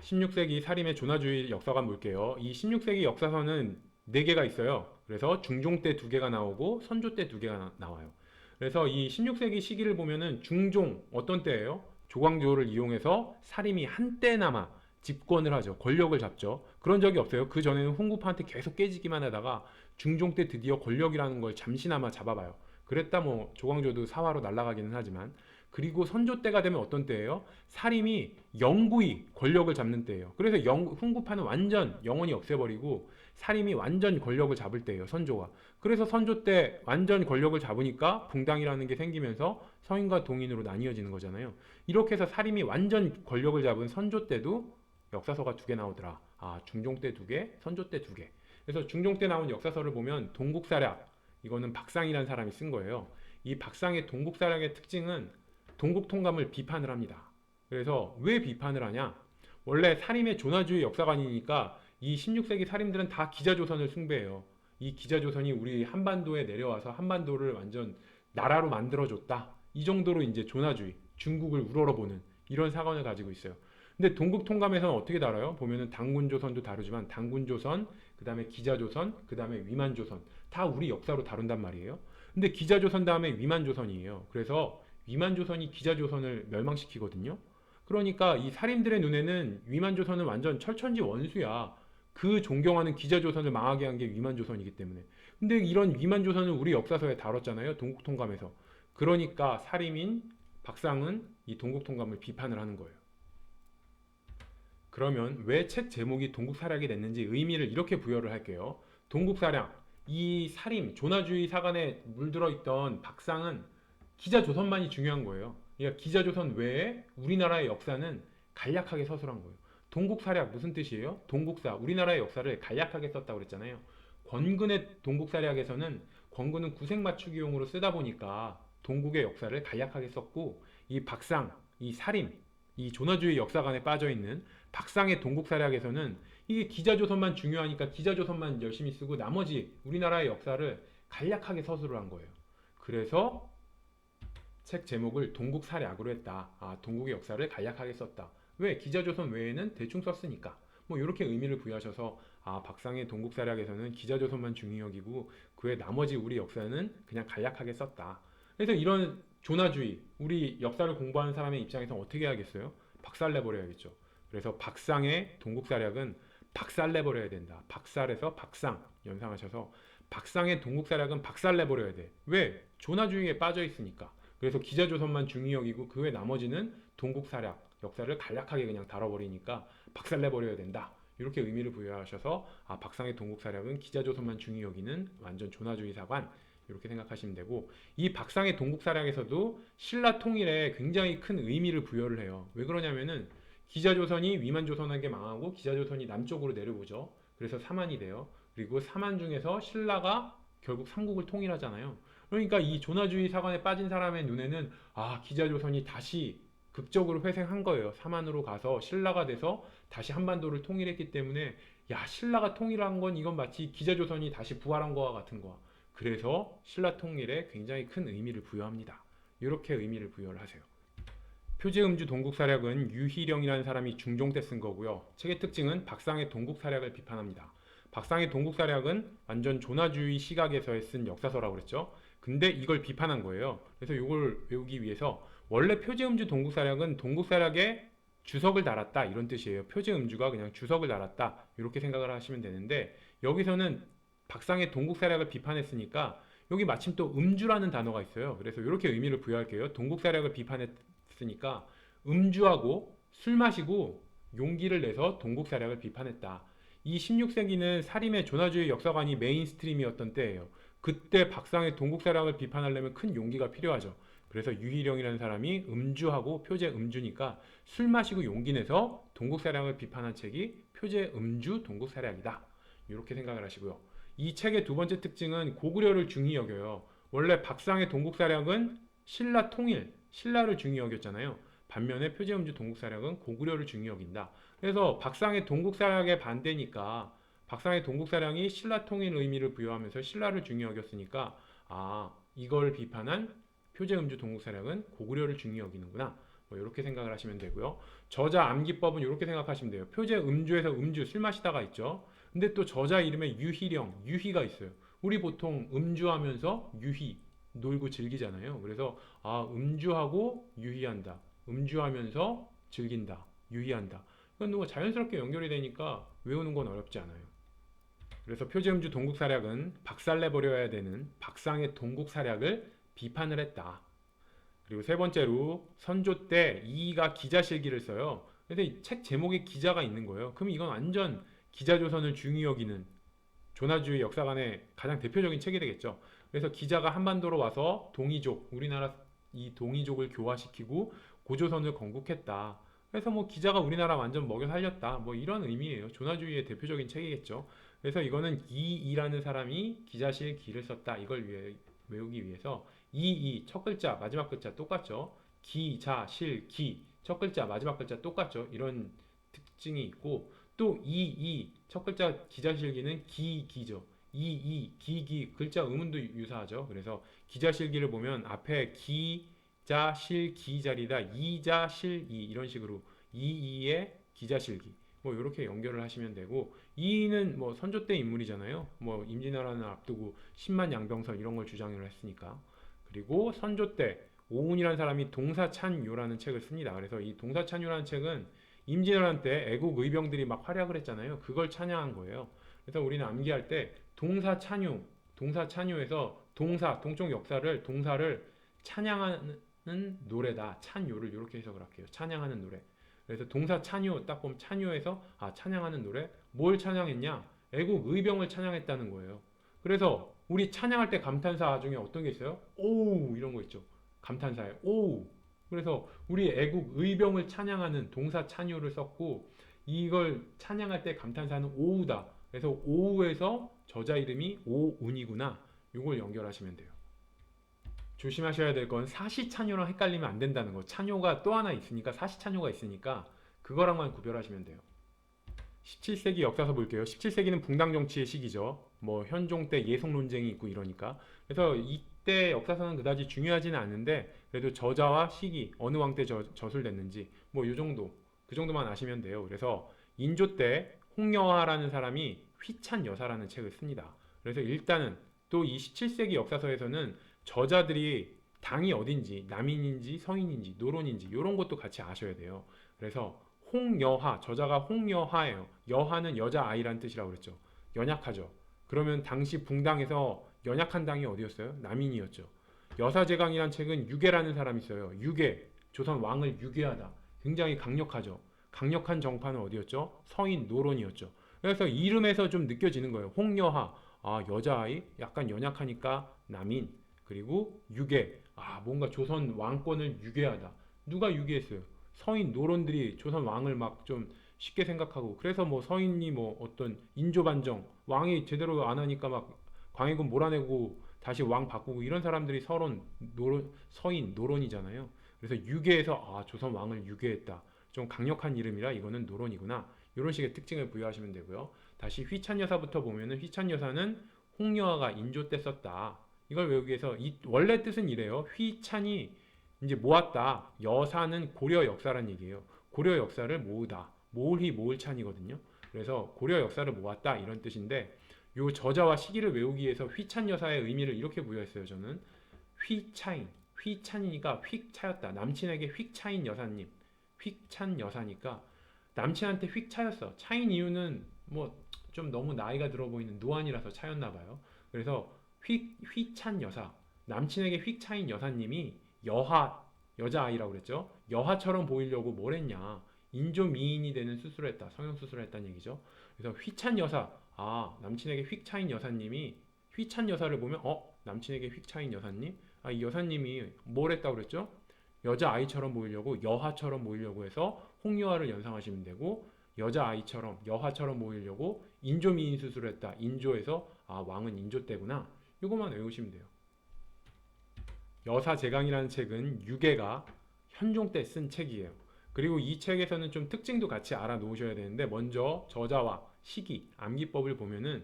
16세기 사림의 조나주의 역사관 볼게요. 이 16세기 역사서는 4개가 있어요. 그래서 중종 때 2개가 나오고 선조 때 2개가 나와요. 그래서 이 16세기 시기를 보면은 중종 어떤 때예요? 조광조를 이용해서 사림이 한때나마 집권을 하죠. 권력을 잡죠. 그런 적이 없어요. 그 전에는 훈구파한테 계속 깨지기만 하다가 중종 때 드디어 권력이라는 걸 잠시나마 잡아봐요. 그랬다 뭐 조광조도 사화로 날아가기는 하지만, 그리고 선조 때가 되면 어떤 때예요? 사림이 영구히 권력을 잡는 때예요. 그래서 훈구파는 완전 영원히 없애버리고 사림이 완전 권력을 잡을 때예요, 선조가. 그래서 선조 때 완전 권력을 잡으니까 붕당이라는 게 생기면서 서인과 동인으로 나뉘어지는 거잖아요. 이렇게 해서 사림이 완전 권력을 잡은 선조 때도 역사서가 2개 나오더라. 아, 중종 때 2개, 선조 때 2개. 그래서 중종 때 나온 역사서를 보면 동국사략, 이거는 박상이라는 사람이 쓴 거예요. 이 박상의 동국사략의 특징은 동국통감을 비판을 합니다. 그래서 왜 비판을 하냐? 원래 사림의 조나주의 역사관이니까 이 16세기 사림들은 다 기자조선을 숭배해요. 이 기자조선이 우리 한반도에 내려와서 한반도를 완전 나라로 만들어줬다. 이 정도로 이제 조나주의, 중국을 우러러보는 이런 사관을 가지고 있어요. 근데 동국통감에서는 어떻게 다뤄요? 보면은 당군조선도 다루지만 당군조선, 그 다음에 기자조선, 그 다음에 위만조선 다 우리 역사로 다룬단 말이에요. 근데 기자조선 다음에 위만조선이에요. 그래서 위만조선이 기자조선을 멸망시키거든요. 그러니까 이 사림들의 눈에는 위만조선은 완전 철천지 원수야. 그 존경하는 기자조선을 망하게 한 게 위만조선이기 때문에. 근데 이런 위만조선을 우리 역사서에 다뤘잖아요. 동국통감에서. 그러니까 사림인 박상은 이 동국통감을 비판을 하는 거예요. 그러면 왜 책 제목이 동국사략이 됐는지 의미를 이렇게 부여를 할게요. 동국사략, 이 사림, 조나주의 사관에 물들어 있던 박상은 기자조선만이 중요한 거예요. 그러니까 기자조선 외에 우리나라의 역사는 간략하게 서술한 거예요. 동국사략 무슨 뜻이에요? 동국사, 우리나라의 역사를 간략하게 썼다고 그랬잖아요. 권근의 동국사략에서는 권근은 구색 맞추기용으로 쓰다 보니까 동국의 역사를 간략하게 썼고, 이 박상, 이 사림, 이 조나주의 역사관에 빠져있는 박상의 동국사략에서는 이게 기자조선만 중요하니까 기자조선만 열심히 쓰고 나머지 우리나라의 역사를 간략하게 서술을 한 거예요. 그래서 책 제목을 동국사략으로 했다. 아, 동국의 역사를 간략하게 썼다. 왜? 기자조선 외에는 대충 썼으니까. 뭐 이렇게 의미를 부여하셔서 아, 박상의 동국사략에서는 기자조선만 중요 여기고 그외 나머지 우리 역사는 그냥 간략하게 썼다. 그래서 이런 조나주의, 우리 역사를 공부하는 사람의 입장에서 어떻게 해야겠어요? 박살내버려야겠죠. 그래서 박상의 동국사략은 박살내버려야 된다. 박살에서 박상 연상하셔서 박상의 동국사략은 박살내버려야 돼. 왜? 조나주의에 빠져 있으니까. 그래서 기자조선만 중요 여기고 그 외 나머지는 동국사략, 역사를 간략하게 그냥 다뤄버리니까 박살내버려야 된다. 이렇게 의미를 부여하셔서 아, 박상의 동국사략은 기자조선만 중요 여기는 완전 조나주의 사관, 이렇게 생각하시면 되고, 이 박상의 동국사략에서도 신라 통일에 굉장히 큰 의미를 부여를 해요. 왜 그러냐면은 기자조선이 위만조선에게 망하고 기자조선이 남쪽으로 내려오죠. 그래서 사만이 돼요. 그리고 사만 중에서 신라가 결국 삼국을 통일하잖아요. 그러니까 이 조나주의 사관에 빠진 사람의 눈에는 아, 기자조선이 다시 극적으로 회생한 거예요. 사만으로 가서 신라가 돼서 다시 한반도를 통일했기 때문에 야, 신라가 통일한 건 이건 마치 기자조선이 다시 부활한 거와 같은 거야. 그래서 신라 통일에 굉장히 큰 의미를 부여합니다. 이렇게 의미를 부여를 하세요. 표제음주 동국사략은 유희령이라는 사람이 중종 때 쓴 거고요. 책의 특징은 박상의 동국사략을 비판합니다. 박상의 동국사략은 완전 조나주의 시각에서 쓴 역사서라고 그랬죠. 근데 이걸 비판한 거예요. 그래서 이걸 외우기 위해서 원래 표제음주 동국사략은 동국사략에 주석을 달았다 이런 뜻이에요. 표제음주가 그냥 주석을 달았다 이렇게 생각을 하시면 되는데, 여기서는 박상의 동국사략을 비판했으니까 여기 마침 또 음주라는 단어가 있어요. 그래서 이렇게 의미를 부여할게요. 동국사략을 비판했으니까 음주하고 술 마시고 용기를 내서 동국사략을 비판했다. 이 16세기는 사림의 조나주의 역사관이 메인스트림이었던 때예요. 그때 박상의 동국사략을 비판하려면 큰 용기가 필요하죠. 그래서 유희령이라는 사람이 음주하고 표제 음주니까 술 마시고 용기 내서 동국사략을 비판한 책이 표제 음주 동국사략이다. 이렇게 생각을 하시고요. 이 책의 2번째 특징은 고구려를 중히 여겨요. 원래 박상의 동국사략은 신라 통일, 신라를 중히 여겼잖아요. 반면에 표제음주 동국사략은 고구려를 중히 여긴다. 그래서 박상의 동국사략의 반대니까 박상의 동국사략이 신라 통일 의미를 부여하면서 신라를 중히 여겼으니까 아, 이걸 비판한 표제음주 동국사략은 고구려를 중히 여기는구나. 뭐 이렇게 생각을 하시면 되고요. 저자 암기법은 이렇게 생각하시면 돼요. 표제 음주에서 음주 술 마시다가 있죠. 근데 또 저자 이름에 유희령, 유희가 있어요. 우리 보통 음주하면서 유희, 놀고 즐기잖아요. 그래서 음주하고 유희한다. 음주하면서 즐긴다. 유희한다. 이건 뭐 자연스럽게 연결이 되니까 외우는 건 어렵지 않아요. 그래서 표제음주 동국사략은 박살내버려야 되는 박상의 동국사략을 비판을 했다. 그리고 세 번째로 선조 때 이이가 기자실기를 써요. 근데 이 책 제목에 기자가 있는 거예요. 그럼 이건 완전 기자조선을 중히 여기는 조나주의 역사관의 가장 대표적인 책이 되겠죠. 그래서 기자가 한반도로 와서 동이족, 우리나라 이 동이족을 교화시키고 고조선을 건국했다. 그래서 뭐 기자가 우리나라 완전 먹여 살렸다. 뭐 이런 의미예요. 조나주의의 대표적인 책이겠죠. 그래서 이거는 이이라는 사람이 기자실 기를 썼다. 이걸 외우기 위해서 이 첫 글자 마지막 글자 똑같죠. 기자실 기 첫 글자 마지막 글자 똑같죠. 이런 특징이 있고 또 첫 글자 기자실기는 기죠. 기기 글자 음운도 유사하죠. 그래서 기자실기를 보면 앞에 기자실기 자리다 이자실이 이런 식으로 이의 기자실기 뭐 이렇게 연결을 하시면 되고 이는 뭐 선조 때 인물이잖아요. 뭐 임진왜란을 앞두고 10만 양병설 이런 걸 주장을 했으니까. 그리고 선조 때 오운이라는 사람이 동사찬요라는 책을 씁니다. 그래서 이 동사찬요라는 책은 임진왜란 때 애국 의병들이 막 활약을 했잖아요. 그걸 찬양한 거예요. 그래서 우리는 암기할 때 동사찬요에서 동쪽 역사를 동사를 찬양하는 노래다. 찬요를 이렇게 해석을 할게요. 찬양하는 노래. 그래서 동사 찬요 딱 보면 찬요에서 찬양하는 노래 뭘 찬양했냐? 애국 의병을 찬양했다는 거예요. 그래서 우리 찬양할 때 감탄사 중에 어떤 게 있어요? 오우 이런 거 있죠. 감탄사에 오우. 그래서 우리 애국 의병을 찬양하는 동사 찬요를 썼고 이걸 찬양할 때 감탄사는 오우다. 그래서 오우에서 저자 이름이 오운이구나. 이걸 연결하시면 돼요. 조심하셔야 될 건 사시찬요랑 헷갈리면 안 된다는 거. 찬요가 또 하나 있으니까 사시찬요가 있으니까 그거랑만 구별하시면 돼요. 17세기 역사서 볼게요. 17세기는 붕당 정치의 시기죠. 뭐 현종 때 예속 논쟁이 있고 이러니까. 그래서 이때 역사서는 그다지 중요하지는 않은데 그래도 저자와 시기 어느 왕 때 저술됐는지 뭐 요 정도 그 정도만 아시면 돼요. 그래서 인조 때 홍여하라는 사람이 휘찬 여사라는 책을 씁니다. 그래서 일단은 또 이 17세기 역사서에서는 저자들이 당이 어딘지 남인인지 서인인지 노론인지 이런 것도 같이 아셔야 돼요. 그래서 홍여하 저자가 홍여하예요. 여하는 여자아이란 뜻이라고 그랬죠. 연약하죠. 그러면 당시 붕당에서 연약한 당이 어디였어요? 남인이었죠. 여사제강이란 책은 유계라는 사람이 있어요. 유계 조선 왕을 유계하다. 굉장히 강력하죠. 강력한 정파는 어디였죠? 서인 노론이었죠. 그래서 이름에서 좀 느껴지는 거예요. 홍여하 여자아이 약간 연약하니까 남인 그리고 유계 뭔가 조선 왕권을 유계하다. 누가 유계했어요? 서인 노론들이 조선 왕을 막 좀 쉽게 생각하고 그래서 뭐 서인이 뭐 어떤 인조반정 왕이 제대로 안 하니까 막 광해군 몰아내고 다시 왕 바꾸고 이런 사람들이 서인 노론이잖아요. 그래서 유계에서 조선 왕을 유계했다. 좀 강력한 이름이라 이거는 노론이구나. 이런 식의 특징을 부여하시면 되고요. 다시 휘찬 여사부터 보면은 휘찬 여사는 홍여하가 인조 때 썼다. 이걸 외우기 위해서 이 원래 뜻은 이래요. 휘찬이 이제 모았다. 여사는 고려 역사란 얘기예요. 고려 역사를 모으다. 모을희 모을찬이거든요. 그래서 고려 역사를 모았다 이런 뜻인데 요 저자와 시기를 외우기 위해서 휘찬 여사의 의미를 이렇게 부여했어요. 저는 휘차인, 휘찬이니까 휙 차였다. 남친에게 휙 차인 여사님, 휙 찬 여사니까 남친한테 휙 차였어. 차인 이유는 뭐 좀 너무 나이가 들어 보이는 노안이라서 차였나 봐요. 그래서 휘찬 여사, 남친에게 휙 차인 여사님이 여자아이라고 그랬죠. 여하처럼 보이려고 뭘 했냐. 인조 미인이 되는 수술을 했다. 성형수술을 했다는 얘기죠. 그래서 휘찬 여사, 남친에게 휙 차인 여사님이 휘찬 여사를 보면 남친에게 휙 차인 여사님? 이 여사님이 뭘 했다고 그랬죠? 여자아이처럼 보이려고 여하처럼 보이려고 해서 홍여하를 연상하시면 되고 여자아이처럼 여하처럼 보이려고 인조 미인 수술을 했다. 인조에서 왕은 인조 때구나. 이것만 외우시면 돼요. 여사제강이라는 책은 유계가 현종 때 쓴 책이에요. 그리고 이 책에서는 좀 특징도 같이 알아 놓으셔야 되는데 먼저 저자와 시기, 암기법을 보면은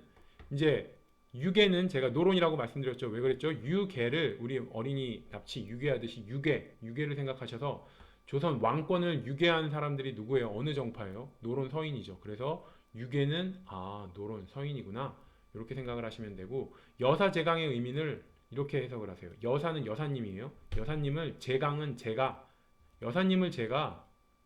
이제 유계는 제가 노론이라고 말씀드렸죠. 왜 그랬죠? 유계를 우리 어린이 납치 유계하듯이 유계를 생각하셔서 조선 왕권을 유괴한 사람들이 누구예요? 어느 정파예요? 노론 서인이죠. 그래서 유괴는 노론 서인이구나. 이렇게 생각을 하시면 되고 여사제강의 의미를 이렇게 해석을 하세요. 여사는 여사님이에요. 여사님을 제강은 여사님을 제가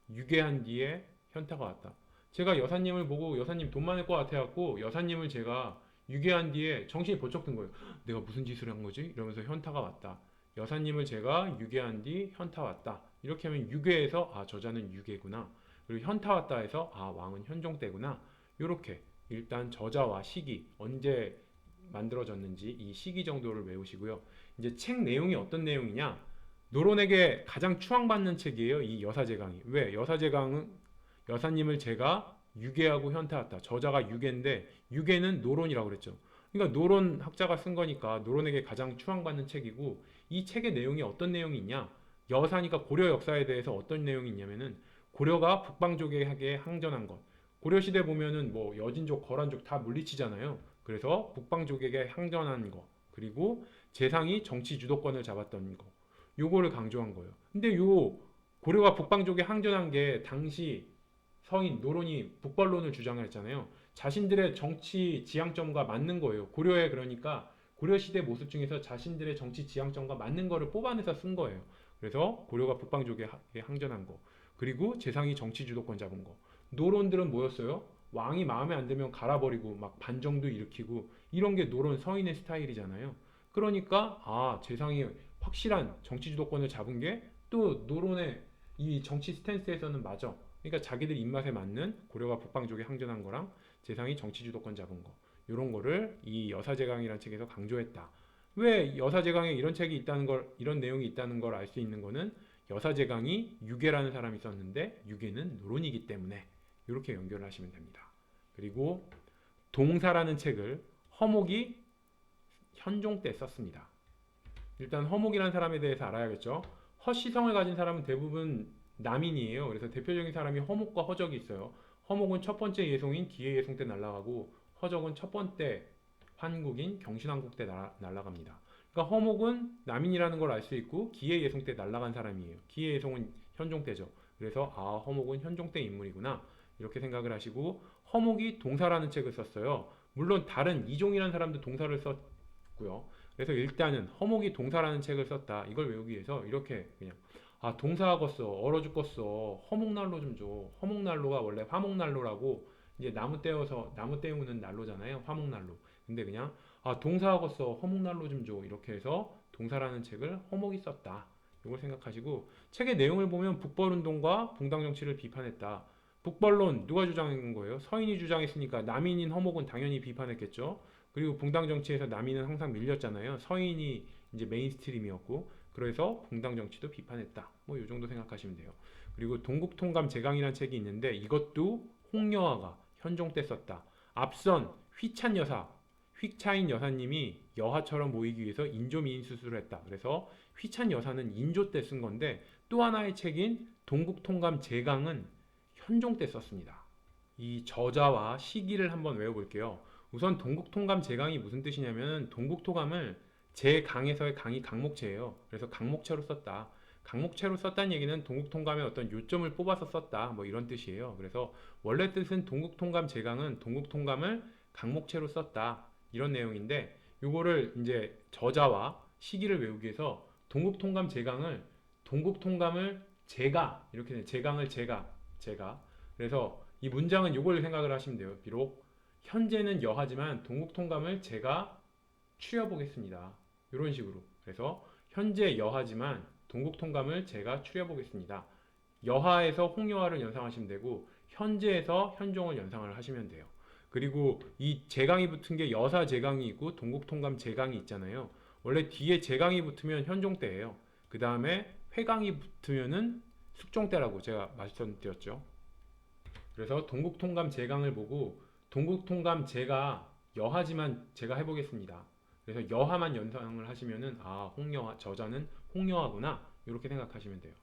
유괴한 뒤에 현타가 왔다. 제가 여사님을 보고 여사님 돈 많을 것 같아 갖고 여사님을 제가 유괴한 뒤에 정신이 번쩍 든 거예요. 내가 무슨 짓을 한 거지? 이러면서 현타가 왔다. 여사님을 제가 유괴한 뒤 현타 왔다. 이렇게 하면 유괴해서 저자는 유괴구나. 그리고 현타 왔다 해서 왕은 현종 때구나. 이렇게 일단 저자와 시기 언제 만들어졌는지 이 시기 정도를 외우시고요. 이제 책 내용이 어떤 내용이냐? 노론에게 가장 추앙받는 책이에요. 이 여사제강이. 왜? 여사제강은 여사님을 제가 유괴하고 현타왔다. 저자가 유괴인데 유괴는 노론이라고 그랬죠. 그러니까 노론 학자가 쓴 거니까 노론에게 가장 추앙받는 책이고 이 책의 내용이 어떤 내용이 있냐? 여사니까 고려 역사에 대해서 어떤 내용이 있냐면은 고려가 북방족에게 항전한 것. 고려 시대 보면은 뭐 여진족, 거란족 다 물리치잖아요. 그래서 북방족에게 항전한 거. 그리고 재상이 정치 주도권을 잡았던 거. 요거를 강조한 거예요. 근데 요 고려가 북방족에 항전한 게 당시 서인 노론이 북벌론을 주장을 했잖아요. 자신들의 정치 지향점과 맞는 거예요. 고려에 그러니까 고려 시대 모습 중에서 자신들의 정치 지향점과 맞는 거를 뽑아내서 쓴 거예요. 그래서 고려가 북방족에 항전한 거. 그리고 재상이 정치 주도권 잡은 거. 노론들은 뭐였어요? 왕이 마음에 안 들면 갈아버리고 막 반정도 일으키고 이런 게 노론 서인의 스타일이잖아요. 그러니까 재상이 확실한 정치 주도권을 잡은 게 또 노론의 이 정치 스탠스에서는 맞아. 그러니까 자기들 입맛에 맞는 고려가 북방족에 항전한 거랑 재상이 정치 주도권 잡은 거 이런 거를 이 여사제강이라는 책에서 강조했다. 왜 여사제강에 이런 책이 있다는 걸 이런 내용이 있다는 걸 알 수 있는 거는 여사제강이 유괴라는 사람이 썼는데 유괴는 노론이기 때문에 이렇게 연결을 하시면 됩니다. 그리고 동사라는 책을 허목이 현종 때 썼습니다. 일단 허목이라는 사람에 대해서 알아야겠죠. 허시성을 가진 사람은 대부분 남인이에요. 그래서 대표적인 사람이 허목과 허적이 있어요. 허목은 첫 번째 예송인 기해 예송 때 날아가고 허적은 첫 번째 환국인 경신왕국 때 날아갑니다. 그러니까 허목은 남인이라는 걸 알 수 있고 기해 예송 때 날아간 사람이에요. 기해 예송은 현종 때죠. 그래서 허목은 현종 때 인물이구나 이렇게 생각을 하시고 허목이 동사라는 책을 썼어요. 물론 다른 이종이라는 사람도 동사를 썼고요. 그래서 일단은 허목이 동사라는 책을 썼다. 이걸 외우기 위해서 이렇게 그냥 동사하겠어 얼어 죽겠어 허목난로 좀 줘. 허목난로가 원래 화목난로라고 이제 나무 때우는 난로잖아요. 화목난로. 근데 그냥 동사하겠어 허목난로 좀 줘. 이렇게 해서 동사라는 책을 허목이 썼다. 이걸 생각하시고 책의 내용을 보면 북벌운동과 붕당정치를 비판했다. 북벌론 누가 주장한 거예요? 서인이 주장했으니까 남인인 허목은 당연히 비판했겠죠. 그리고 붕당 정치에서 남인은 항상 밀렸잖아요. 서인이 이제 메인스트림이었고 그래서 붕당 정치도 비판했다. 뭐 이 정도 생각하시면 돼요. 그리고 동국통감 제강이라는 책이 있는데 이것도 홍여화가 현종 때 썼다. 앞선 휘찬 여사, 휘차인 여사님이 여하처럼 보이기 위해서 인조미인 수술을 했다. 그래서 휘찬 여사는 인조 때 쓴 건데 또 하나의 책인 동국통감 제강은 현종 때 썼습니다. 이 저자와 시기를 한번 외워볼게요. 우선 동국통감 제강이 무슨 뜻이냐면 동국통감을 제강에서의 강이 강목체예요. 그래서 강목체로 썼다. 강목체로 썼다는 얘기는 동국통감의 어떤 요점을 뽑아서 썼다. 뭐 이런 뜻이에요. 그래서 원래 뜻은 동국통감 제강은 동국통감을 강목체로 썼다. 이런 내용인데 요거를 이제 저자와 시기를 외우기 위해서 동국통감 제강을 동국통감을 제가 이렇게 제강을 제가 그래서 이 문장은 요걸 생각을 하시면 돼요. 비록 현재는 여하지만 동국통감을 제가 추려보겠습니다. 이런 식으로. 그래서 현재 여하지만 동국통감을 제가 추려보겠습니다. 여하에서 홍여하를 연상하시면 되고 현재에서 현종을 연상을 하시면 돼요. 그리고 이 제강이 붙은 게 여사 제강이 있고 동국통감 제강이 있잖아요. 원래 뒤에 제강이 붙으면 현종 때예요. 그 다음에 회강이 붙으면은 숙종 때라고 제가 말씀드렸죠. 그래서 동국통감 제강을 보고 동국통감 제가 여하지만 제가 해보겠습니다. 그래서 여하만 연상을 하시면은 홍여하 저자는 홍여하구나 이렇게 생각하시면 돼요.